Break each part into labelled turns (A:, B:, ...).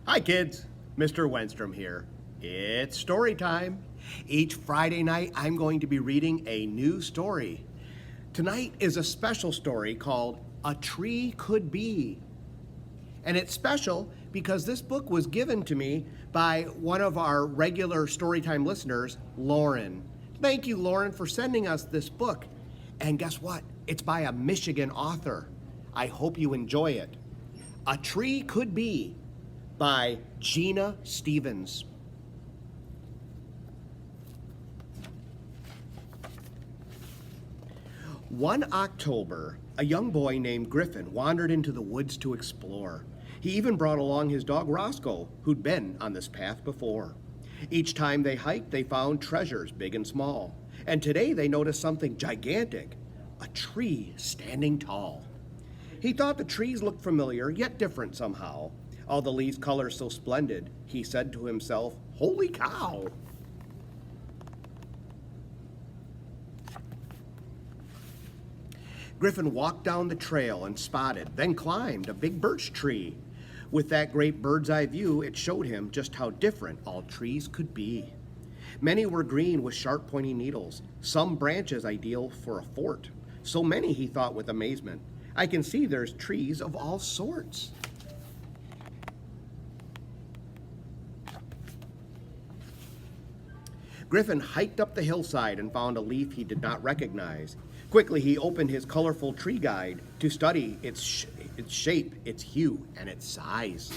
A: Hi kids, Mr. Wenstrom here. It's story time. Each Friday night I'm going to be reading a new story. Tonight is a special story called A Tree Could Be. And it's special because this book was given to me by one of our regular Storytime listeners, Lauren. Thank you, Lauren, for sending us this book. And guess what? It's by a Michigan author. I hope you enjoy it. A Tree Could Be by Gina Stevens. One October, a young boy named Griffin wandered into the woods to explore. He even brought along his dog Roscoe, who'd been on this path before. Each time they hiked, they found treasures big and small. And today they noticed something gigantic, a tree standing tall. He thought the trees looked familiar, yet different somehow. All the leaves' colors so splendid, he said to himself, "Holy cow!" Griffin walked down the trail and spotted, then climbed a big birch tree. With that great bird's eye view, it showed him just how different all trees could be. Many were green with sharp pointy needles, some branches ideal for a fort. So many, he thought with amazement. I can see there's trees of all sorts. Griffin hiked up the hillside and found a leaf he did not recognize. Quickly, he opened his colorful tree guide to study its shape, its hue, and its size.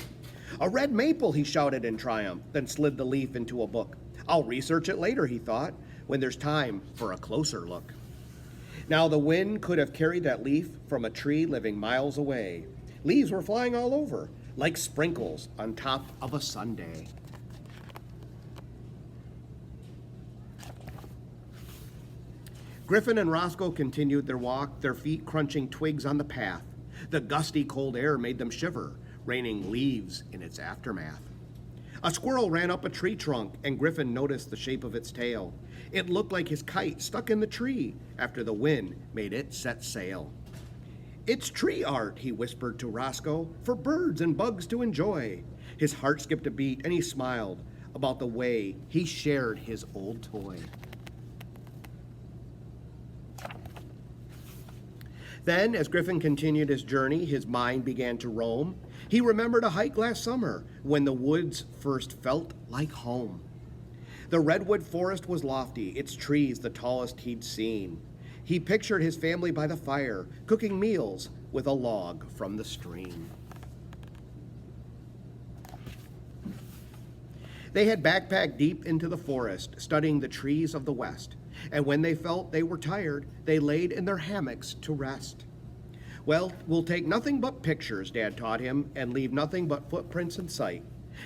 A: A red maple, he shouted in triumph, then slid the leaf into a book. I'll research it later, he thought, when there's time for a closer look. Now the wind could have carried that leaf from a tree living miles away. Leaves were flying all over, like sprinkles on top of a sundae. Griffin and Roscoe continued their walk, their feet crunching twigs on the path. The gusty cold air made them shiver, raining leaves in its aftermath. A squirrel ran up a tree trunk, and Griffin noticed the shape of its tail. It looked like his kite stuck in the tree after the wind made it set sail. It's tree art, he whispered to Roscoe, for birds and bugs to enjoy. His heart skipped a beat, and he smiled about the way he shared his old toy. Then, as Griffin continued his journey, his mind began to roam. He remembered a hike last summer when the woods first felt like home. The redwood forest was lofty, its trees the tallest he'd seen. He pictured his family by the fire, cooking meals with a log from the stream. They had backpacked deep into the forest, studying the trees of the west. And when they felt they were tired, they laid in their hammocks to rest. Well, we'll take nothing but pictures, Dad taught him, and leave nothing but footprints in sight.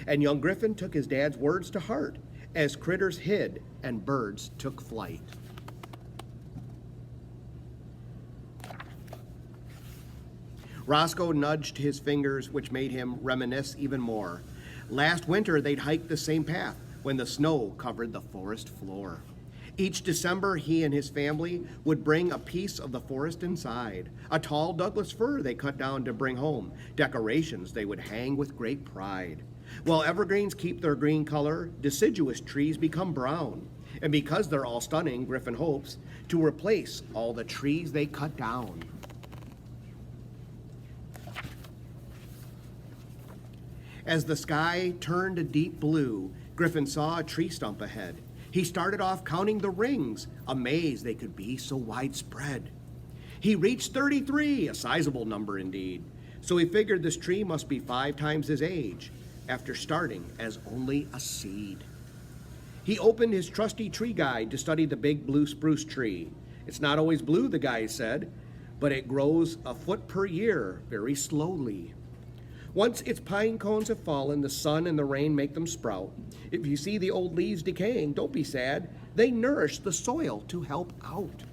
A: And young Griffin took his dad's words to heart, as critters hid and birds took flight. Roscoe nudged his fingers, which made him reminisce even more. Last winter, they'd hiked the same path when the snow covered the forest floor. Each December, he and his family would bring a piece of the forest inside. A tall Douglas fir they cut down to bring home, decorations they would hang with great pride. While evergreens keep their green color, deciduous trees become brown. And because they're all stunning, Griffin hopes to replace all the trees they cut down. As the sky turned a deep blue, Griffin saw a tree stump ahead. He started off counting the rings, amazed they could be so widespread. He reached 33, a sizable number indeed. So he figured this tree must be 5 times his age, after starting as only a seed. He opened his trusty tree guide to study the big blue spruce tree. It's not always blue, the guy said, but it grows a foot per year, very slowly. Once its pine cones have fallen, the sun and the rain make them sprout. If you see the old leaves decaying, don't be sad. They nourish the soil to help out.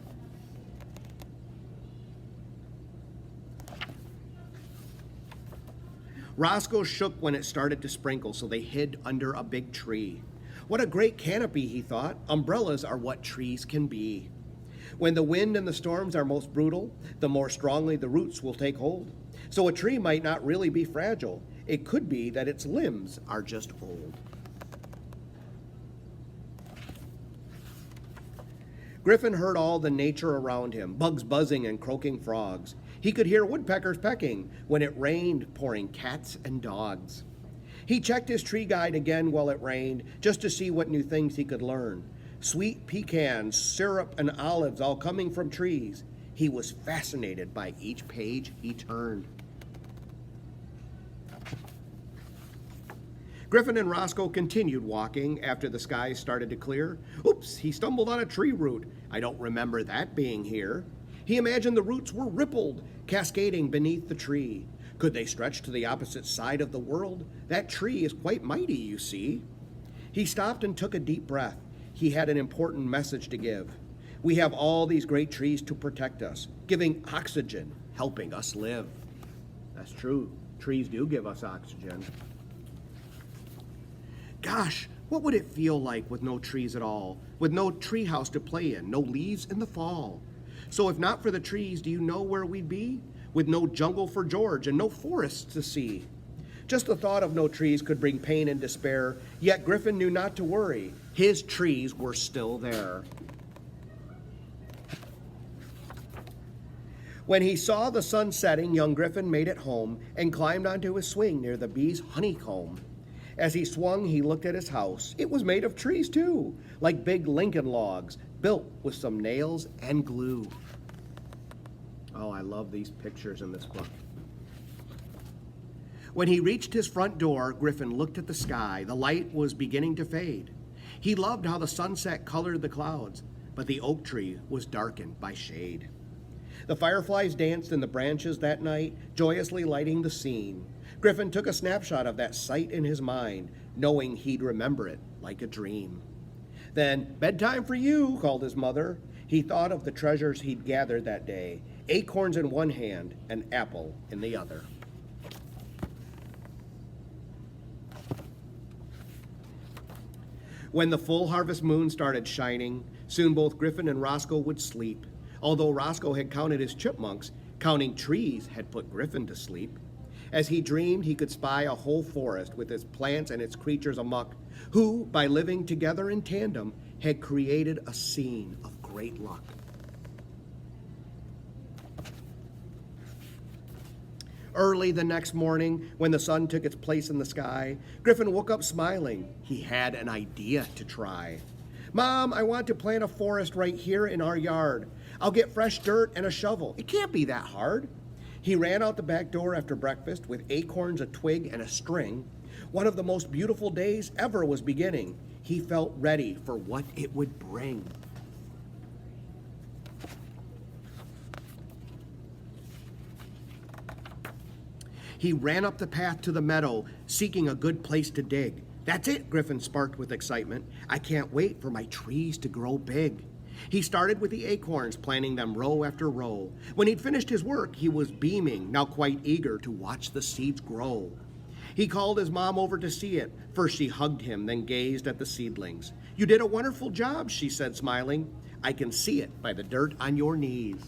A: Roscoe shook when it started to sprinkle, so they hid under a big tree. What a great canopy, he thought. Umbrellas are what trees can be. When the wind and the storms are most brutal, the more strongly the roots will take hold. So a tree might not really be fragile. It could be that its limbs are just old. Griffin heard all the nature around him, bugs buzzing and croaking frogs. He could hear woodpeckers pecking when it rained, pouring cats and dogs. He checked his tree guide again while it rained, just to see what new things he could learn. Sweet pecans, syrup, and olives all coming from trees. He was fascinated by each page he turned. Griffin and Roscoe continued walking after the skies started to clear. Oops, he stumbled on a tree root. I don't remember that being here. He imagined the roots were rippled, cascading beneath the tree. Could they stretch to the opposite side of the world? That tree is quite mighty, you see. He stopped and took a deep breath. He had an important message to give. We have all these great trees to protect us, giving oxygen, helping us live. That's true. Trees do give us oxygen. Gosh, what would it feel like with no trees at all, with no treehouse to play in, no leaves in the fall? So if not for the trees, do you know where we'd be? With no jungle for George and no forests to see. Just the thought of no trees could bring pain and despair, yet Griffin knew not to worry. His trees were still there. When he saw the sun setting, young Griffin made it home and climbed onto his swing near the bees' honeycomb. As he swung, he looked at his house. It was made of trees, too, like big Lincoln logs, built with some nails and glue. Oh, I love these pictures in this book. When he reached his front door, Griffin looked at the sky. The light was beginning to fade. He loved how the sunset colored the clouds, but the oak tree was darkened by shade. The fireflies danced in the branches that night, joyously lighting the scene. Griffin took a snapshot of that sight in his mind, knowing he'd remember it like a dream. Then, bedtime for you, called his mother. He thought of the treasures he'd gathered that day, acorns in one hand, an apple in the other. When the full harvest moon started shining, soon both Griffin and Roscoe would sleep. Although Roscoe had counted his chipmunks, counting trees had put Griffin to sleep. As he dreamed, he could spy a whole forest with its plants and its creatures amuck, who, by living together in tandem, had created a scene of great luck. Early the next morning, when the sun took its place in the sky, Griffin woke up smiling. He had an idea to try. Mom, I want to plant a forest right here in our yard. I'll get fresh dirt and a shovel. It can't be that hard. He ran out the back door after breakfast with acorns, a twig, and a string. One of the most beautiful days ever was beginning. He felt ready for what it would bring. He ran up the path to the meadow, seeking a good place to dig. That's it, Griffin sparked with excitement. I can't wait for my trees to grow big. He started with the acorns, planting them row after row. When he'd finished his work, he was beaming, now quite eager to watch the seeds grow. He called his mom over to see it. First she hugged him, then gazed at the seedlings. You did a wonderful job, she said, smiling. I can see it by the dirt on your knees.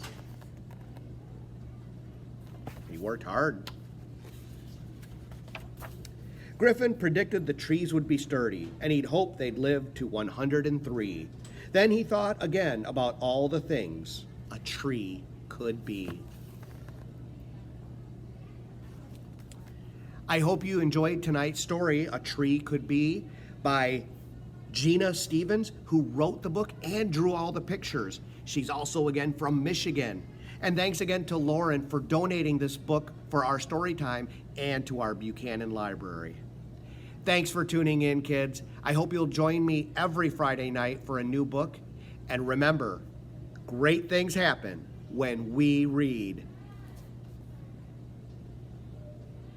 A: He worked hard. Griffin predicted the trees would be sturdy, and he'd hoped they'd live to 103. Then he thought again about all the things a tree could be. I hope you enjoyed tonight's story, A Tree Could Be, by Gina Stevens, who wrote the book and drew all the pictures. She's also, again, from Michigan. And thanks again to Lauren for donating this book for our story time and to our Buchanan Library. Thanks for tuning in, kids. I hope you'll join me every Friday night for a new book. And remember, great things happen when we read.